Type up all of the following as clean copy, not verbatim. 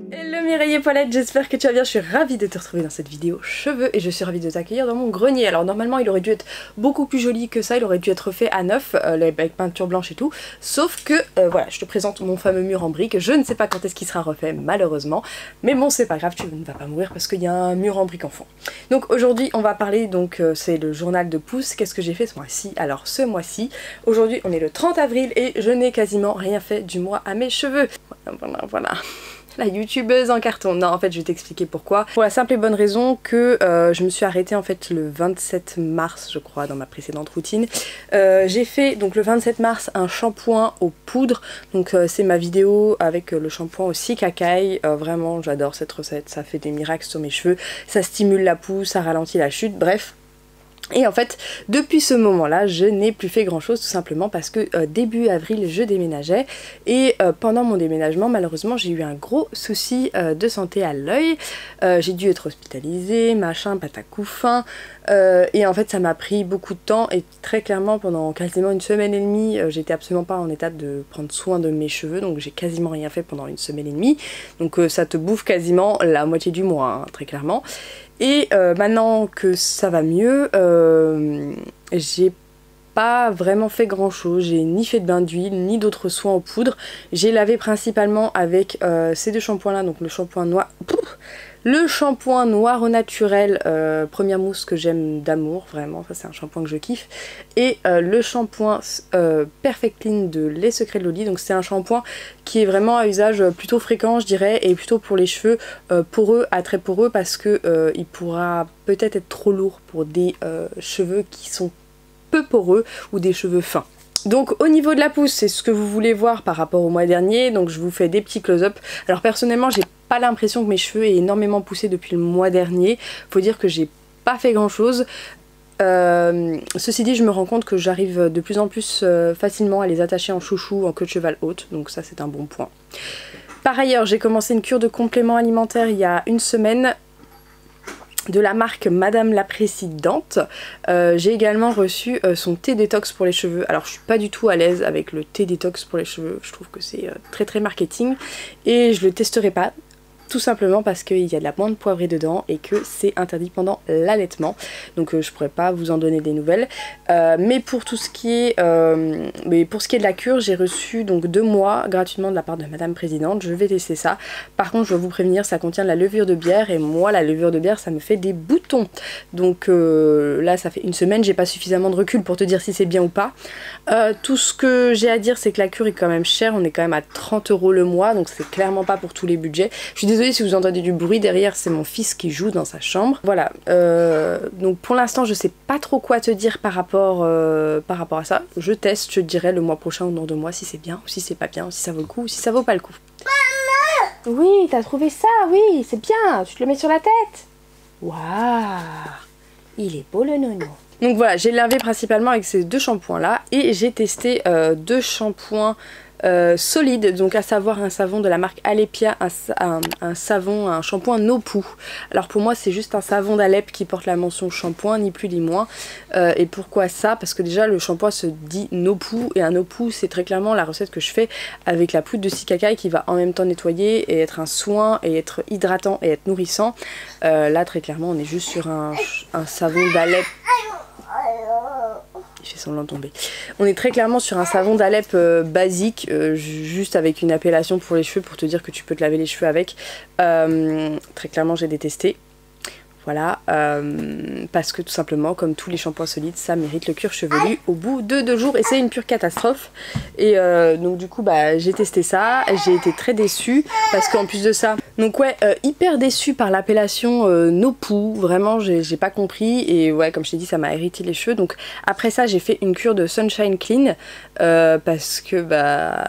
Hello Mireille et Paulette, j'espère que tu vas bien, je suis ravie de te retrouver dans cette vidéo cheveux et je suis ravie de t'accueillir dans mon grenier. Alors normalement il aurait dû être beaucoup plus joli que ça, il aurait dû être fait à neuf, avec peinture blanche et tout, sauf que voilà, je te présente mon fameux mur en briques, je ne sais pas quand est-ce qu'il sera refait malheureusement, mais bon c'est pas grave, tu ne vas pas mourir parce qu'il y a un mur en briques en fond. Donc aujourd'hui on va parler, donc c'est le journal de pouce, qu'est-ce que j'ai fait ce mois-ci? Alors ce mois-ci, aujourd'hui on est le 30 avril et je n'ai quasiment rien fait du mois à mes cheveux. Voilà. La youtubeuse en carton. Non, en fait je vais t'expliquer pourquoi. Pour la simple et bonne raison que je me suis arrêtée en fait le 27 mars je crois dans ma précédente routine. J'ai fait donc le 27 mars un shampoing aux poudres. Donc c'est ma vidéo avec le shampoing au Sikakai. Vraiment j'adore cette recette, ça fait des miracles sur mes cheveux. Ça stimule la pousse, ça ralentit la chute, bref. Et en fait, depuis ce moment-là, je n'ai plus fait grand-chose tout simplement parce que début avril, je déménageais et pendant mon déménagement, malheureusement, j'ai eu un gros souci de santé à l'œil. J'ai dû être hospitalisée, machin, patacoufin. Et en fait, ça m'a pris beaucoup de temps et très clairement, pendant quasiment une semaine et demie, j'étais absolument pas en état de prendre soin de mes cheveux, donc j'ai quasiment rien fait pendant une semaine et demie. Donc ça te bouffe quasiment la moitié du mois, hein, très clairement. Et maintenant que ça va mieux, j'ai pas vraiment fait grand chose, j'ai ni fait de bain d'huile ni d'autres soins aux poudres. J'ai lavé principalement avec ces deux shampoings là, donc le shampoing noir, au naturel, première mousse que j'aime d'amour, vraiment, ça c'est un shampoing que je kiffe, et le shampoing Perfect Clean de Les Secrets de Loli. Donc c'est un shampoing qui est vraiment à usage plutôt fréquent je dirais, et plutôt pour les cheveux poreux à très poreux, parce que il pourra peut-être être trop lourd pour des cheveux qui sont peu poreux ou des cheveux fins. Donc au niveau de la pousse, c'est ce que vous voulez voir par rapport au mois dernier, donc je vous fais des petits close-up. Alors personnellement j'ai pas l'impression que mes cheveux aient énormément poussé depuis le mois dernier, faut dire que j'ai pas fait grand chose. Ceci dit, je me rends compte que j'arrive de plus en plus facilement à les attacher en chouchou, en queue de cheval haute, donc ça c'est un bon point. Par ailleurs, j'ai commencé une cure de compléments alimentaires il y a une semaine, de la marque Madame la Présidente. J'ai également reçu son thé détox pour les cheveux. Alors je suis pas du tout à l'aise avec le thé détox pour les cheveux, je trouve que c'est très marketing et je le testerai pas. Tout simplement parce qu'il y a de la menthe poivrée dedans et que c'est interdit pendant l'allaitement. Donc je pourrais pas vous en donner des nouvelles. Mais pour tout ce qui est de la cure, j'ai reçu donc 2 mois gratuitement de la part de Madame Présidente. Je vais tester ça. Par contre je dois vous prévenir, ça contient de la levure de bière et moi la levure de bière ça me fait des boutons. Donc là ça fait une semaine, j'ai pas suffisamment de recul pour te dire si c'est bien ou pas. Tout ce que j'ai à dire c'est que la cure est quand même chère, on est quand même à 30 € le mois, donc c'est clairement pas pour tous les budgets. Je suis désolée si vous entendez du bruit derrière, c'est mon fils qui joue dans sa chambre. Voilà, donc pour l'instant je sais pas trop quoi te dire par rapport à ça. Je teste, je te dirai le mois prochain ou dans 2 mois si c'est bien ou si c'est pas bien, ou si ça vaut le coup ou si ça vaut pas le coup. Maman! Oui, t'as trouvé ça, oui, c'est bien, tu te le mets sur la tête. Waouh, il est beau le nono. Donc voilà, j'ai lavé principalement avec ces 2 shampoings là et j'ai testé 2 shampoings solides, donc à savoir un savon de la marque Alepia, un shampoing no pou. Alors pour moi c'est juste un savon d'Alep qui porte la mention shampoing, ni plus ni moins. Et pourquoi ça? Parce que déjà le shampoing se dit no pou et un no pou c'est très clairement la recette que je fais avec la poudre de Sikakai qui va en même temps nettoyer et être un soin et être hydratant et être nourrissant. Là très clairement on est juste sur un savon d'Alep. Il fait semblant de tomber. On est très clairement sur un savon d'Alep basique, juste avec une appellation pour les cheveux pour te dire que tu peux te laver les cheveux avec. Très clairement j'ai détesté. Voilà, parce que tout simplement, comme tous les shampoings solides, ça mérite le cuir chevelu au bout de 2 jours et c'est une pure catastrophe. Et donc du coup, bah, j'ai testé ça, j'ai été très déçue parce qu'en plus de ça, donc ouais, hyper déçue par l'appellation no pou, vraiment j'ai pas compris et ouais, comme je t'ai dit, ça m'a irrité les cheveux. Donc après ça, j'ai fait une cure de Sunshine Clean parce que bah...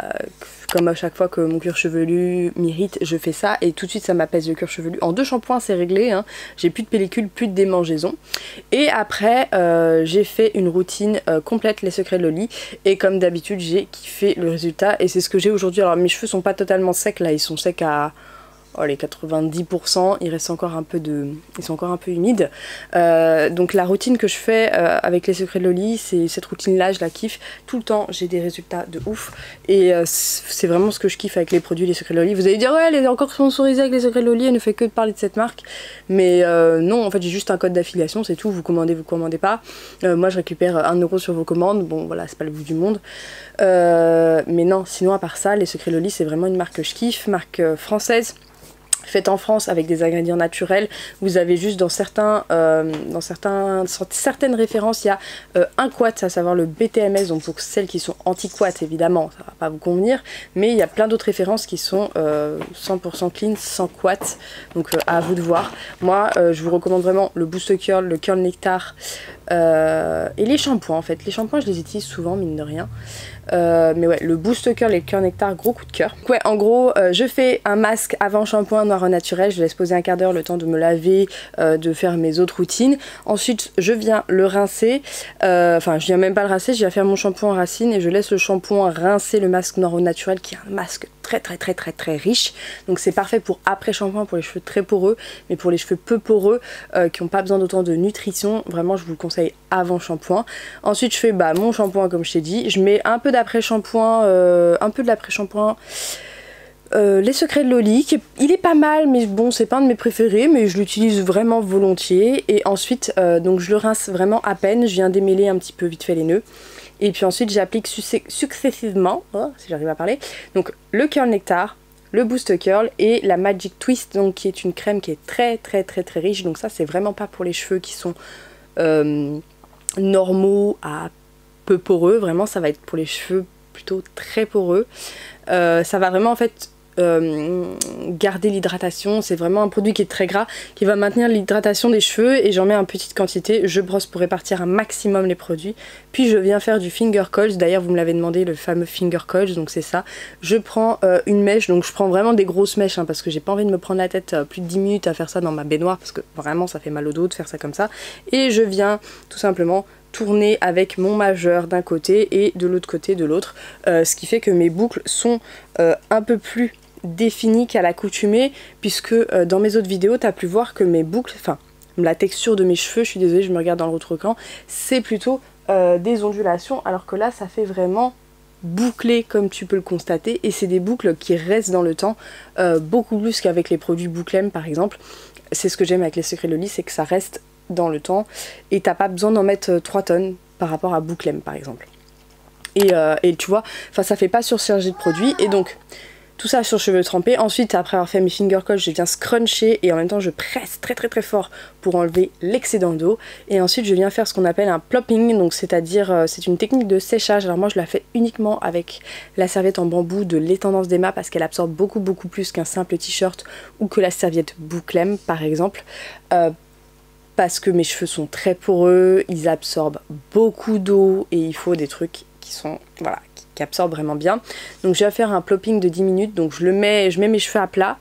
Comme à chaque fois que mon cuir chevelu m'irrite, je fais ça et tout de suite ça m'apaise le cuir chevelu. En 2 shampoings c'est réglé, hein. J'ai plus de pellicule, plus de démangeaison. Et après j'ai fait une routine complète Les Secrets de Loli et comme d'habitude j'ai kiffé le résultat et c'est ce que j'ai aujourd'hui. Alors mes cheveux sont pas totalement secs là, ils sont secs à les 90%, il reste encore un peu ils sont encore un peu humides. Donc la routine que je fais avec les secrets de Loli, c'est cette routine-là, je la kiffe. Tout le temps, j'ai des résultats de ouf. Et c'est vraiment ce que je kiffe avec les produits, les secrets de Loli. Vous allez dire, ouais, elle est encore sponsorisée avec les secrets de Loli, elle ne fait que de parler de cette marque. Mais non, en fait, j'ai juste un code d'affiliation, c'est tout. Vous commandez pas. Moi, je récupère 1 € sur vos commandes. Bon, voilà, c'est pas le bout du monde. Mais non, sinon, à part ça, les secrets de Loli, c'est vraiment une marque que je kiffe, marque française. Faite en France avec des ingrédients naturels. Vous avez juste dans certaines références, il y a un quat, à savoir le BTMS, donc pour celles qui sont anti-quat évidemment, ça va pas vous convenir, mais il y a plein d'autres références qui sont 100% clean, sans quat, donc à vous de voir. Moi, je vous recommande vraiment le Boost Curl, le Curl Nectar et les shampoings en fait. Les shampoings, je les utilise souvent, mine de rien. Mais ouais, le Boost Curl et le Curl Nectar, gros coup de cœur. Donc ouais, en gros, je fais un masque avant shampoing noir au naturel, je laisse poser un quart d'heure le temps de me laver, de faire mes autres routines. Ensuite, je viens le rincer, enfin je viens même pas le rincer, je viens faire mon shampoing en racine et je laisse le shampoing rincer le masque noir au naturel qui est un masque très riche. Donc c'est parfait pour après shampoing, pour les cheveux très poreux, mais pour les cheveux peu poreux qui n'ont pas besoin d'autant de nutrition, vraiment je vous le conseille avant shampoing. Ensuite je fais mon shampoing comme je t'ai dit, je mets un peu d'après-shampoing, les secrets de Loli, il est pas mal, mais bon c'est pas un de mes préférés, mais je l'utilise vraiment volontiers. Et ensuite donc je le rince vraiment à peine, je viens démêler un petit peu vite fait les nœuds. Et puis ensuite j'applique successivement, si j'arrive à parler, donc le Curl Nectar, le Boost Curl et la Magic Twist, donc qui est une crème qui est très riche. Donc ça c'est vraiment pas pour les cheveux qui sont normaux à peu poreux, vraiment ça va être pour les cheveux plutôt très poreux. Ça va vraiment en fait garder l'hydratation, c'est vraiment un produit qui est très gras, qui va maintenir l'hydratation des cheveux, et j'en mets en petite quantité, je brosse pour répartir un maximum les produits, puis je viens faire du finger coils. D'ailleurs vous me l'avez demandé, le fameux finger coils, donc c'est ça. Je prends une mèche, donc je prends vraiment des grosses mèches parce que j'ai pas envie de me prendre la tête plus de 10 minutes à faire ça dans ma baignoire, parce que vraiment ça fait mal au dos de faire ça comme ça, et je viens tout simplement tourner avec mon majeur d'un côté et de l'autre côté de l'autre, ce qui fait que mes boucles sont un peu plus définies qu'à l'accoutumée, puisque dans mes autres vidéos tu as pu voir que mes boucles, enfin la texture de mes cheveux, je suis désolée, je me regarde dans le rétroécran, c'est plutôt des ondulations, alors que là ça fait vraiment bouclé comme tu peux le constater, et c'est des boucles qui restent dans le temps, beaucoup plus qu'avec les produits Bouclem par exemple. C'est ce que j'aime avec les secrets de Loli, c'est que ça reste dans le temps et t'as pas besoin d'en mettre 3 tonnes par rapport à Bouclem par exemple. Et tu vois, ça fait pas surcharger de produits, et donc tout ça sur cheveux trempés. Ensuite, après avoir fait mes finger coils, je viens scruncher et en même temps je presse très fort pour enlever l'excédent d'eau. Et ensuite je viens faire ce qu'on appelle un plopping, donc c'est-à-dire c'est une technique de séchage. Alors moi je la fais uniquement avec la serviette en bambou de l'Étendance d'Emma, parce qu'elle absorbe beaucoup plus qu'un simple t-shirt ou que la serviette Bouclem par exemple. Parce que mes cheveux sont très poreux, ils absorbent beaucoup d'eau et il faut des trucs qui sont, voilà, qui absorbent vraiment bien. Donc je vais faire un plopping de 10 minutes, donc je mets mes cheveux à plat.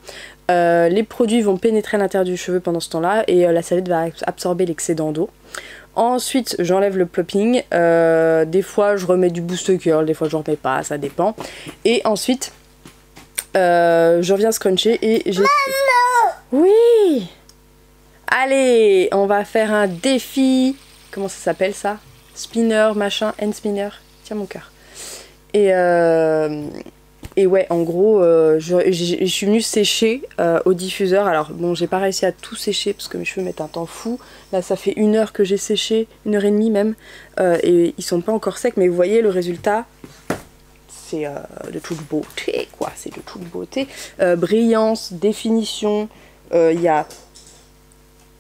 Les produits vont pénétrer à l'intérieur du cheveu pendant ce temps-là, et la serviette va absorber l'excédent d'eau. Ensuite j'enlève le plopping, des fois je remets du Boost Curl, des fois je ne remets pas, ça dépend. Et ensuite je reviens scruncher et j'ai... Oui! Allez, on va faire un défi. Comment ça s'appelle ça? Spinner, machin, hand spinner. Tiens mon cœur. Et ouais, en gros, je suis venue sécher au diffuseur. Alors bon, j'ai pas réussi à tout sécher parce que mes cheveux mettent un temps fou. Là, ça fait 1 heure que j'ai séché, 1h30 même. Et ils sont pas encore secs, mais vous voyez le résultat. C'est de toute beauté, quoi. C'est de toute beauté. Brillance, définition. Il y a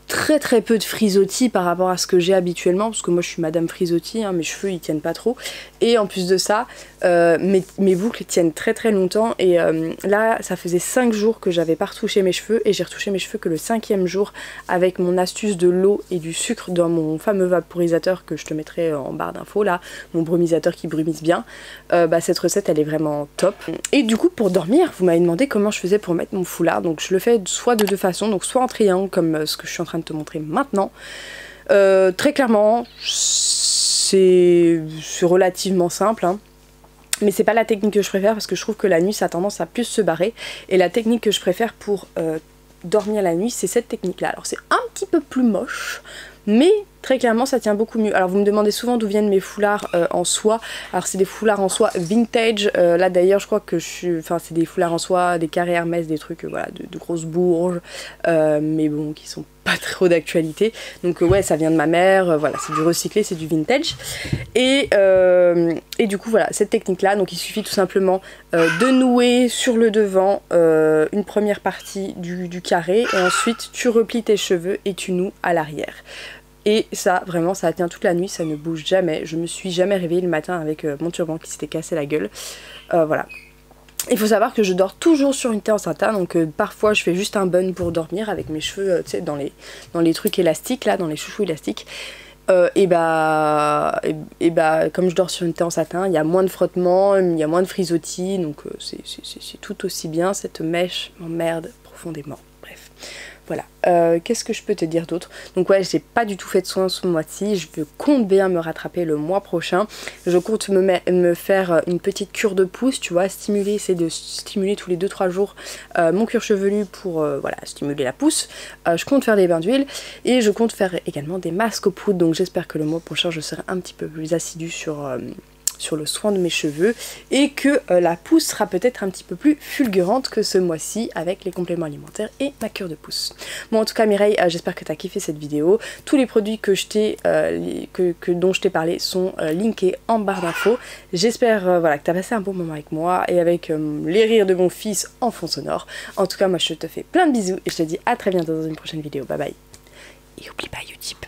très peu de frisottis par rapport à ce que j'ai habituellement, parce que moi je suis madame frisottis, hein, mes cheveux ils tiennent pas trop, et en plus de ça mes boucles tiennent très longtemps. Et là ça faisait 5 jours que j'avais pas retouché mes cheveux, et j'ai retouché mes cheveux que le 5e jour avec mon astuce de l'eau et du sucre dans mon fameux vaporisateur que je te mettrai en barre d'infos là, mon brumisateur qui brumise bien. Cette recette elle est vraiment top. Et du coup pour dormir, vous m'avez demandé comment je faisais pour mettre mon foulard, donc je le fais soit de 2 façons, donc soit en triangle comme ce que je suis en train de te montrer maintenant. Très clairement c'est relativement simple, hein. Mais c'est pas la technique que je préfère parce que je trouve que la nuit ça a tendance à plus se barrer. Et la technique que je préfère pour dormir la nuit, c'est cette technique là. Alors c'est un petit peu plus moche, mais très clairement ça tient beaucoup mieux. Alors vous me demandez souvent d'où viennent mes foulards en soie. Alors c'est des foulards en soie vintage. Là d'ailleurs je crois que c'est des foulards en soie, des carrés Hermès, des trucs voilà, de grosses bourges. Mais bon, qui sont pas trop d'actualité. Donc ouais, ça vient de ma mère. Voilà, c'est du recyclé, c'est du vintage. Et du coup voilà, cette technique là, donc il suffit tout simplement de nouer sur le devant une première partie du carré. Et ensuite tu replies tes cheveux et tu noues à l'arrière. Et ça, vraiment, ça tient toute la nuit, ça ne bouge jamais. Je me suis jamais réveillée le matin avec mon turban qui s'était cassé la gueule. Voilà. Il faut savoir que je dors toujours sur une thé en satin, donc parfois je fais juste un bun pour dormir avec mes cheveux, tu sais, dans les trucs élastiques, là, dans les chouchous élastiques. Comme je dors sur une thé en satin, il y a moins de frottement, il y a moins de frisottis, donc c'est tout aussi bien. Cette mèche m'emmerde profondément. Bref. Voilà, qu'est-ce que je peux te dire d'autre? Donc ouais, j'ai pas du tout fait de soins ce mois-ci, je compte bien me rattraper le mois prochain. Je compte me faire une petite cure de pouce, tu vois, essayer de stimuler tous les 2-3 jours mon cuir chevelu pour voilà, stimuler la pousse. Je compte faire des bains d'huile et je compte faire également des masques aux poudres, donc j'espère que le mois prochain je serai un petit peu plus assidue sur le soin de mes cheveux et que la pousse sera peut-être un petit peu plus fulgurante que ce mois-ci avec les compléments alimentaires et ma cure de pouce. Bon, en tout cas Mireille, j'espère que tu as kiffé cette vidéo. Tous les produits dont je t'ai parlé sont linkés en barre d'infos. J'espère voilà, que tu as passé un bon moment avec moi et avec les rires de mon fils en fond sonore. En tout cas moi je te fais plein de bisous et je te dis à très bientôt dans une prochaine vidéo. Bye bye. Et oublie pas Utip.